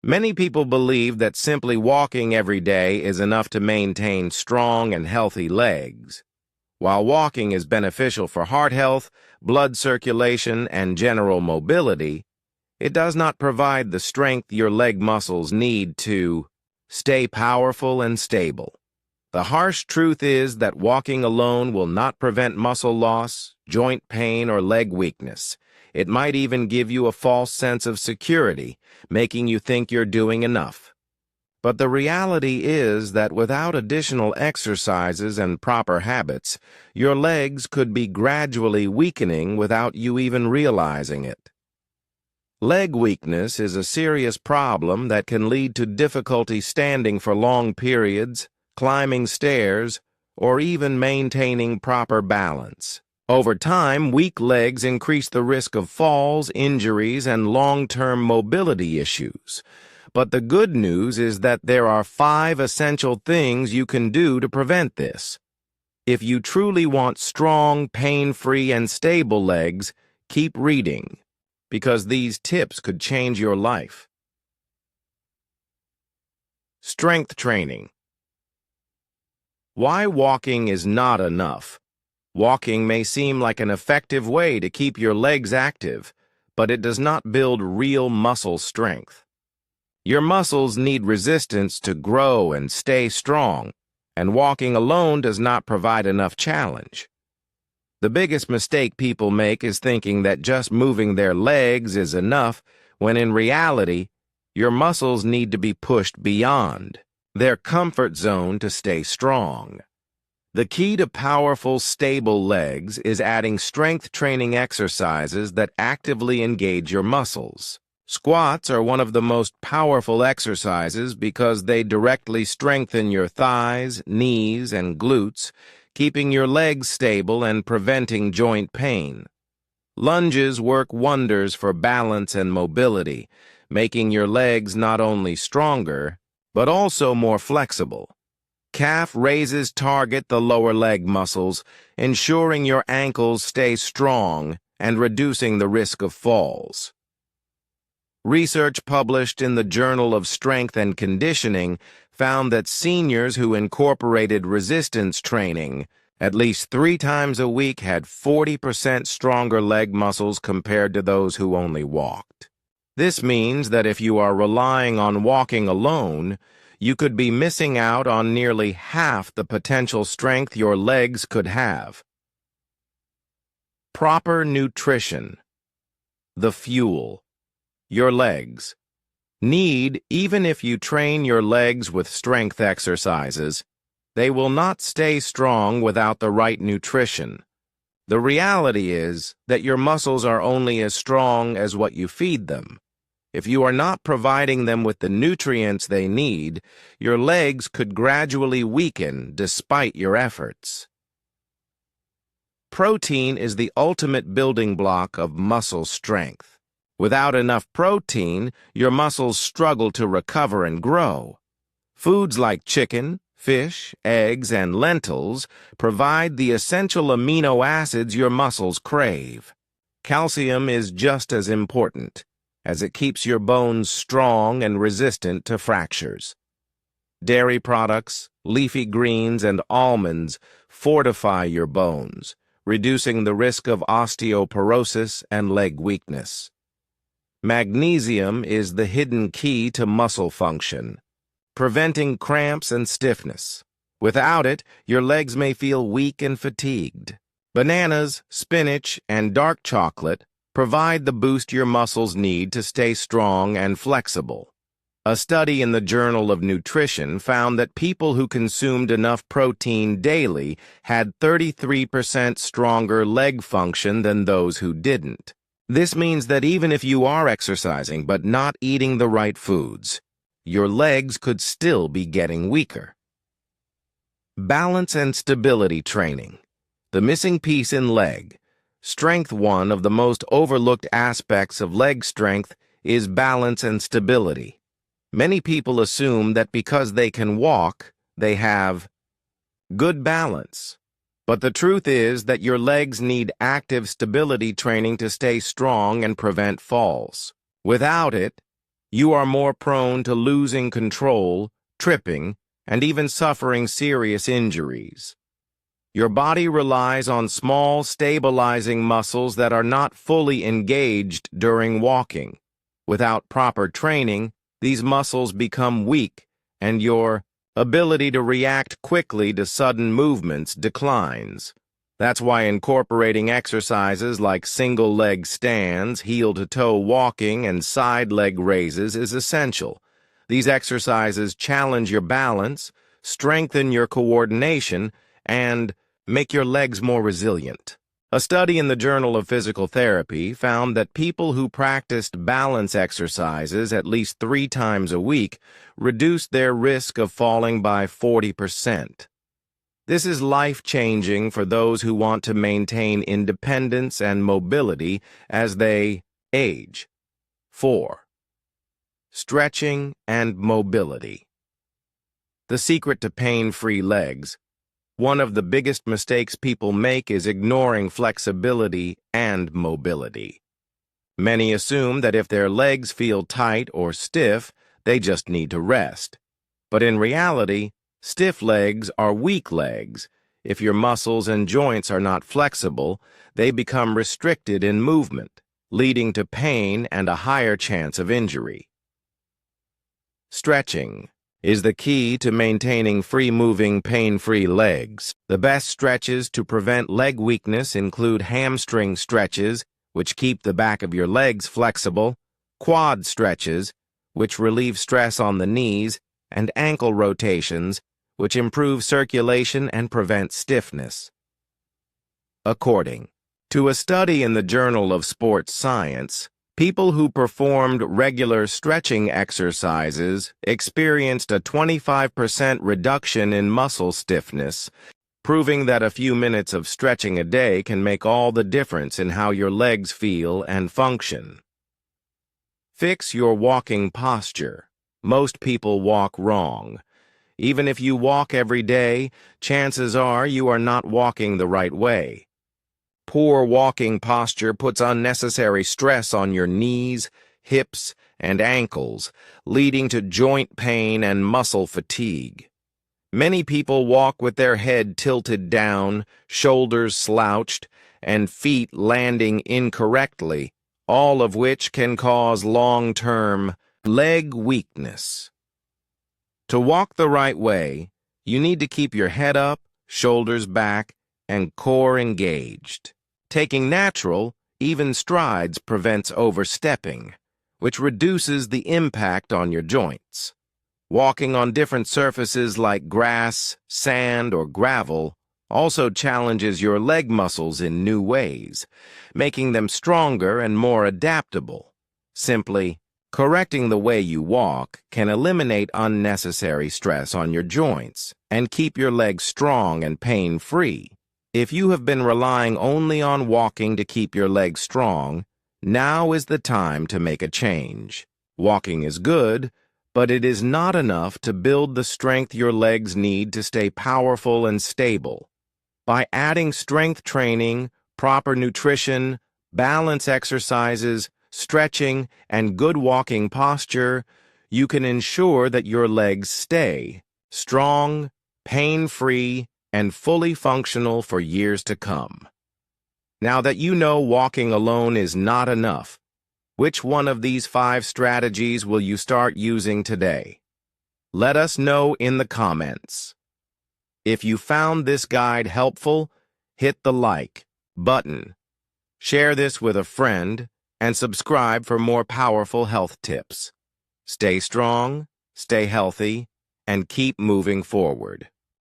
Many people believe that simply walking every day is enough to maintain strong and healthy legs. While walking is beneficial for heart health, blood circulation, and general mobility, it does not provide the strength your leg muscles need to stay powerful and stable. The harsh truth is that walking alone will not prevent muscle loss, joint pain, or leg weakness. It might even give you a false sense of security, making you think you're doing enough. But the reality is that without additional exercises and proper habits, your legs could be gradually weakening without you even realizing it. Leg weakness is a serious problem that can lead to difficulty standing for long periods, climbing stairs, or even maintaining proper balance. Over time, weak legs increase the risk of falls, injuries, and long-term mobility issues. But the good news is that there are 5 essential things you can do to prevent this. If you truly want strong, pain-free, and stable legs, keep reading, because these tips could change your life. Strength training. Why walking is not enough. Walking may seem like an effective way to keep your legs active, but it does not build real muscle strength. Your muscles need resistance to grow and stay strong, and walking alone does not provide enough challenge. The biggest mistake people make is thinking that just moving their legs is enough, when in reality, your muscles need to be pushed beyond their comfort zone to stay strong. The key to powerful, stable legs is adding strength training exercises that actively engage your muscles. Squats are one of the most powerful exercises because they directly strengthen your thighs, knees, and glutes, keeping your legs stable and preventing joint pain. Lunges work wonders for balance and mobility, making your legs not only stronger, but also more flexible. Calf raises target the lower leg muscles, ensuring your ankles stay strong and reducing the risk of falls. Research published in the Journal of Strength and Conditioning found that seniors who incorporated resistance training at least 3 times a week had 40% stronger leg muscles compared to those who only walked. This means that if you are relying on walking alone, you could be missing out on nearly half the potential strength your legs could have. Proper nutrition. The fuel your legs need. Even if you train your legs with strength exercises, they will not stay strong without the right nutrition. The reality is that your muscles are only as strong as what you feed them. If you are not providing them with the nutrients they need, your legs could gradually weaken despite your efforts. Protein is the ultimate building block of muscle strength. Without enough protein, your muscles struggle to recover and grow. Foods like chicken, fish, eggs, and lentils provide the essential amino acids your muscles crave. Calcium is just as important, as it keeps your bones strong and resistant to fractures. Dairy products, leafy greens, and almonds fortify your bones, reducing the risk of osteoporosis and leg weakness. Magnesium is the hidden key to muscle function, preventing cramps and stiffness. Without it, your legs may feel weak and fatigued. Bananas, spinach, and dark chocolate provide the boost your muscles need to stay strong and flexible. A study in the Journal of Nutrition found that people who consumed enough protein daily had 33% stronger leg function than those who didn't. This means that even if you are exercising but not eating the right foods, your legs could still be getting weaker. Balance and stability training. The missing piece in leg strength. One of the most overlooked aspects of leg strength is balance and stability. Many people assume that because they can walk, they have good balance. But the truth is that your legs need active stability training to stay strong and prevent falls. Without it, you are more prone to losing control, tripping, and even suffering serious injuries. Your body relies on small, stabilizing muscles that are not fully engaged during walking. Without proper training, these muscles become weak, and your ability to react quickly to sudden movements declines. That's why incorporating exercises like single-leg stands, heel-to-toe walking, and side leg raises is essential. These exercises challenge your balance, strengthen your coordination, and make your legs more resilient. A study in the Journal of Physical Therapy found that people who practiced balance exercises at least 3 times a week reduced their risk of falling by 40%. This is life-changing for those who want to maintain independence and mobility as they age. 4. Stretching and mobility. The secret to pain-free legs. One of the biggest mistakes people make is ignoring flexibility and mobility. Many assume that if their legs feel tight or stiff, they just need to rest. But in reality, stiff legs are weak legs. If your muscles and joints are not flexible, they become restricted in movement, leading to pain and a higher chance of injury. Stretching is the key to maintaining free-moving, pain-free legs. The best stretches to prevent leg weakness include hamstring stretches, which keep the back of your legs flexible, quad stretches, which relieve stress on the knees, and ankle rotations, which improve circulation and prevent stiffness. According to a study in the Journal of Sports Science, people who performed regular stretching exercises experienced a 25% reduction in muscle stiffness, proving that a few minutes of stretching a day can make all the difference in how your legs feel and function. Fix your walking posture. Most people walk wrong. Even if you walk every day, chances are you are not walking the right way. Poor walking posture puts unnecessary stress on your knees, hips, and ankles, leading to joint pain and muscle fatigue. Many people walk with their head tilted down, shoulders slouched, and feet landing incorrectly, all of which can cause long-term leg weakness. To walk the right way, you need to keep your head up, shoulders back, and core engaged. Taking natural, even strides prevents overstepping, which reduces the impact on your joints. Walking on different surfaces like grass, sand, or gravel also challenges your leg muscles in new ways, making them stronger and more adaptable. Simply correcting the way you walk can eliminate unnecessary stress on your joints and keep your legs strong and pain-free. If you have been relying only on walking to keep your legs strong, now is the time to make a change. Walking is good, but it is not enough to build the strength your legs need to stay powerful and stable. By adding strength training, proper nutrition, balance exercises, stretching, and good walking posture, you can ensure that your legs stay strong, pain-free, and fully functional for years to come. Now that you know walking alone is not enough, which one of these 5 strategies will you start using today? Let us know in the comments. If you found this guide helpful, hit the like button, share this with a friend, and subscribe for more powerful health tips. Stay strong, stay healthy, and keep moving forward.